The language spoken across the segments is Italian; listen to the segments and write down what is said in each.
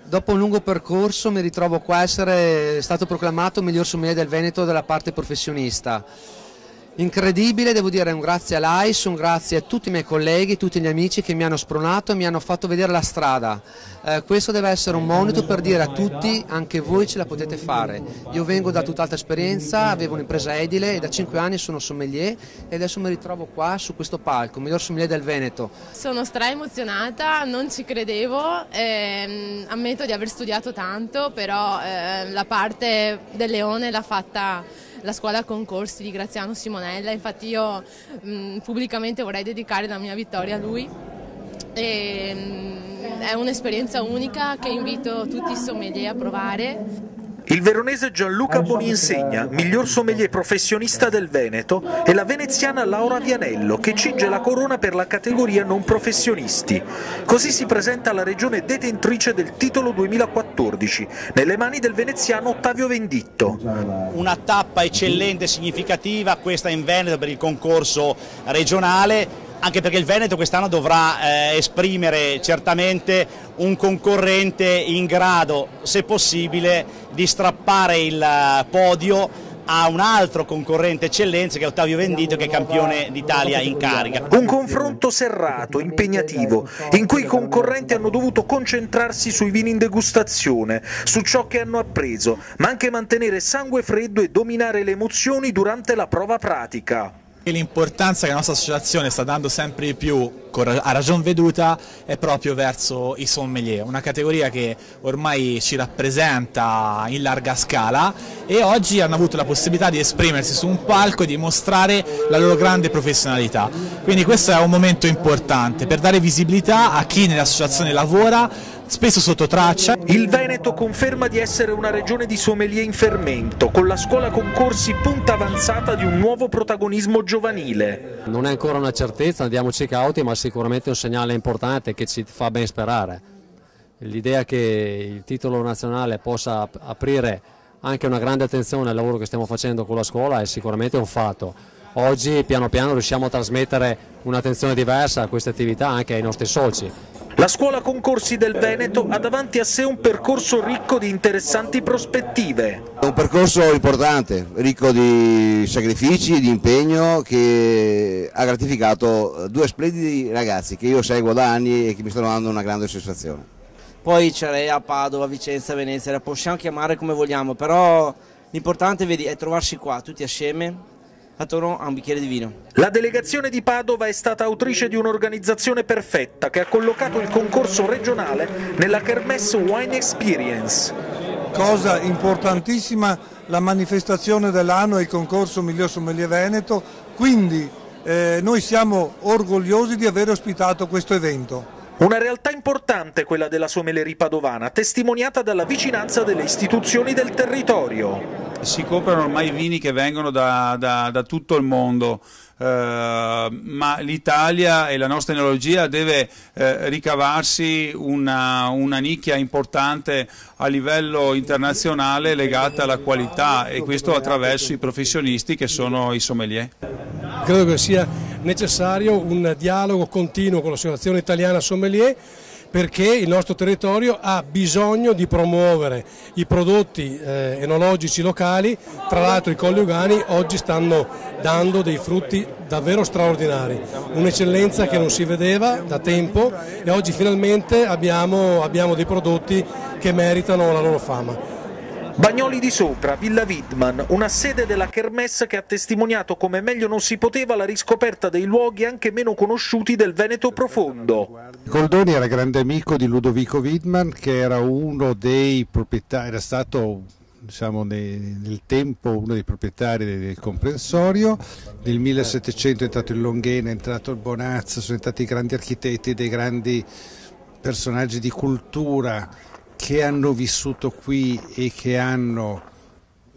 Dopo un lungo percorso mi ritrovo qua a essere stato proclamato miglior sommelier del Veneto dalla parte professionista. Incredibile, devo dire un grazie all'AIS, un grazie a tutti i miei colleghi, tutti gli amici che mi hanno spronato e mi hanno fatto vedere la strada. Questo deve essere un monito per dire a tutti, anche voi ce la potete fare. Io vengo da tutt'altra esperienza, avevo un'impresa edile e da 5 anni sono sommelier e adesso mi ritrovo qua su questo palco, miglior sommelier del Veneto. Sono emozionata, non ci credevo, ammetto di aver studiato tanto, però la parte del Leone l'ha fatta la scuola concorsi di Graziano Simonella, infatti io pubblicamente vorrei dedicare la mia vittoria a lui. È un'esperienza unica che invito tutti i sommelier a provare. Il veronese Gianluca Boninsegna, miglior sommelier professionista del Veneto, e la veneziana Laura Vianello, che cinge la corona per la categoria non professionisti. Così si presenta la regione detentrice del titolo 2014, nelle mani del veneziano Ottavio Venditto. Una tappa eccellente e significativa questa in Veneto per il concorso regionale, anche perché il Veneto quest'anno dovrà esprimere certamente un concorrente in grado, se possibile, di strappare il podio a un altro concorrente eccellenza che è Ottavio Venditto, che è campione d'Italia in carica. Un confronto serrato, impegnativo, in cui i concorrenti hanno dovuto concentrarsi sui vini in degustazione, su ciò che hanno appreso, ma anche mantenere sangue freddo e dominare le emozioni durante la prova pratica. L'importanza che la nostra associazione sta dando sempre di più, a ragion veduta, è proprio verso i sommelier, una categoria che ormai ci rappresenta in larga scala e oggi hanno avuto la possibilità di esprimersi su un palco e di mostrare la loro grande professionalità. Quindi questo è un momento importante per dare visibilità a chi nell'associazione lavora, spesso sotto traccia. Il Veneto conferma di essere una regione di sommelier in fermento, con la scuola concorsi punta avanzata di un nuovo protagonismo giovanile. Non è ancora una certezza, andiamoci cauti, ma sicuramente un segnale importante che ci fa ben sperare. L'idea che il titolo nazionale possa aprire anche una grande attenzione al lavoro che stiamo facendo con la scuola è sicuramente un fatto. Oggi piano piano riusciamo a trasmettere un'attenzione diversa a queste attività anche ai nostri soci. La scuola concorsi del Veneto ha davanti a sé un percorso ricco di interessanti prospettive. È un percorso importante, ricco di sacrifici, di impegno, che ha gratificato due splendidi ragazzi che io seguo da anni e che mi stanno dando una grande soddisfazione. Poi Ciarea, Padova, Vicenza, Venezia, la possiamo chiamare come vogliamo, però l'importante è trovarsi qua tutti assieme attorno a un bicchiere di vino. La delegazione di Padova è stata autrice di un'organizzazione perfetta che ha collocato il concorso regionale nella Kermesse Wine Experience. Cosa importantissima, la manifestazione dell'anno è il concorso Miglior Sommelier Veneto, quindi noi siamo orgogliosi di aver ospitato questo evento. Una realtà importante quella della sommelieria padovana, testimoniata dalla vicinanza delle istituzioni del territorio. Si comprano ormai vini che vengono da tutto il mondo, ma l'Italia e la nostra enologia deve ricavarsi una nicchia importante a livello internazionale legata alla qualità, e questo attraverso i professionisti che sono i sommelier. Credo che sia necessario un dialogo continuo con l'Associazione Italiana Sommelier, perché il nostro territorio ha bisogno di promuovere i prodotti enologici locali. Tra l'altro i Colli Ugani oggi stanno dando dei frutti davvero straordinari, un'eccellenza che non si vedeva da tempo e oggi finalmente abbiamo dei prodotti che meritano la loro fama. Bagnoli di Sopra, Villa Widman, una sede della Kermesse che ha testimoniato come meglio non si poteva la riscoperta dei luoghi anche meno conosciuti del Veneto profondo. Goldoni era grande amico di Ludovico Widman, che era uno dei proprietari, era stato nel tempo uno dei proprietari del comprensorio. Nel 1700 è entrato il Longhena, è entrato il Bonazza, sono entrati i grandi architetti, dei grandi personaggi di cultura che hanno vissuto qui e che hanno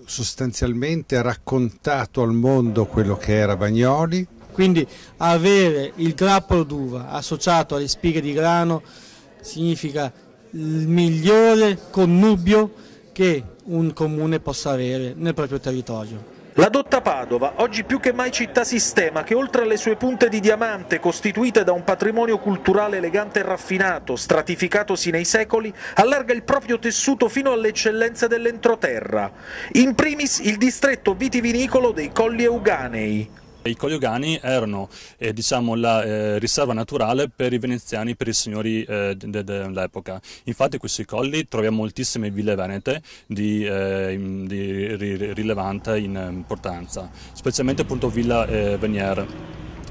sostanzialmente raccontato al mondo quello che era Bagnoli. Quindi avere il grappolo d'uva associato alle spighe di grano significa il migliore connubio che un comune possa avere nel proprio territorio. La dotta Padova, oggi più che mai città sistema, che oltre alle sue punte di diamante costituite da un patrimonio culturale elegante e raffinato, stratificatosi nei secoli, allarga il proprio tessuto fino alle eccellenze dell'entroterra. In primis il distretto vitivinicolo dei Colli Euganei. I Colli Euganei erano diciamo, la riserva naturale per i veneziani, per i signori dell'epoca. Infatti in questi colli troviamo moltissime ville venete di rilevante importanza, specialmente appunto Villa Venier,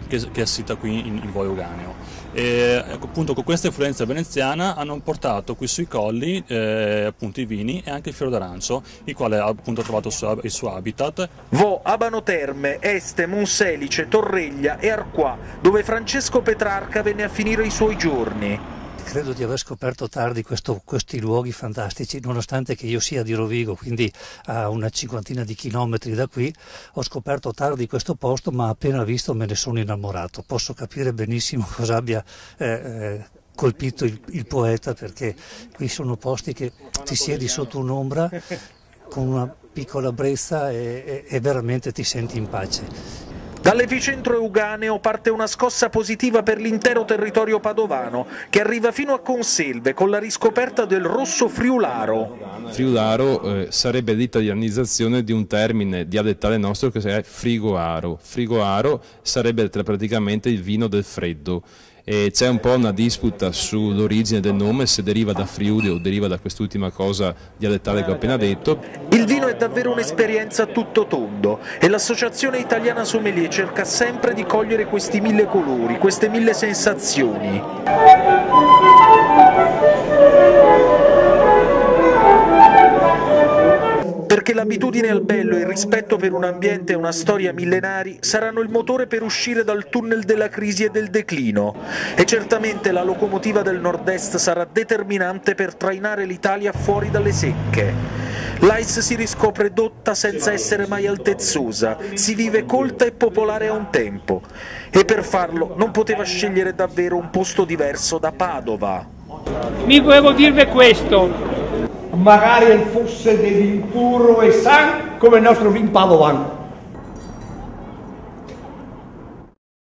che è sita qui in Vo Euganeo. E appunto con questa influenza veneziana hanno portato qui sui colli appunto i vini e anche il fiore d'arancio, il quale ha appunto trovato il suo habitat. Vo, Abano Terme, Este, Monselice, Torreglia e Arquà, dove Francesco Petrarca venne a finire i suoi giorni. Credo di aver scoperto tardi questi luoghi fantastici, nonostante che io sia di Rovigo, quindi a una cinquantina di chilometri da qui. Ho scoperto tardi questo posto, ma appena visto me ne sono innamorato. Posso capire benissimo cosa abbia colpito il poeta, perché qui sono posti che ti siedi sotto un'ombra con una piccola brezza e veramente ti senti in pace. Dall'epicentro euganeo parte una scossa positiva per l'intero territorio padovano, che arriva fino a Conselve con la riscoperta del rosso friularo. Friularo sarebbe l'italianizzazione di un termine dialettale nostro che è frigoaro. Frigoaro sarebbe praticamente il vino del freddo. E c'è un po' una disputa sull'origine del nome, se deriva da Friuli o deriva da quest'ultima cosa dialettale che ho appena detto. Il vino è davvero un'esperienza a tutto tondo e l'Associazione Italiana Sommelier cerca sempre di cogliere questi 1000 colori, queste 1000 sensazioni. Perché l'abitudine al bello e il rispetto per un ambiente e una storia millenari saranno il motore per uscire dal tunnel della crisi e del declino. E certamente la locomotiva del nord-est sarà determinante per trainare l'Italia fuori dalle secche. L'AIS si riscopre dotta senza essere mai altezzosa, si vive colta e popolare a un tempo. E per farlo non poteva scegliere davvero un posto diverso da Padova. Mi volevo dirvi questo. Magari fosse dell'impuro e san come il nostro vin padovan.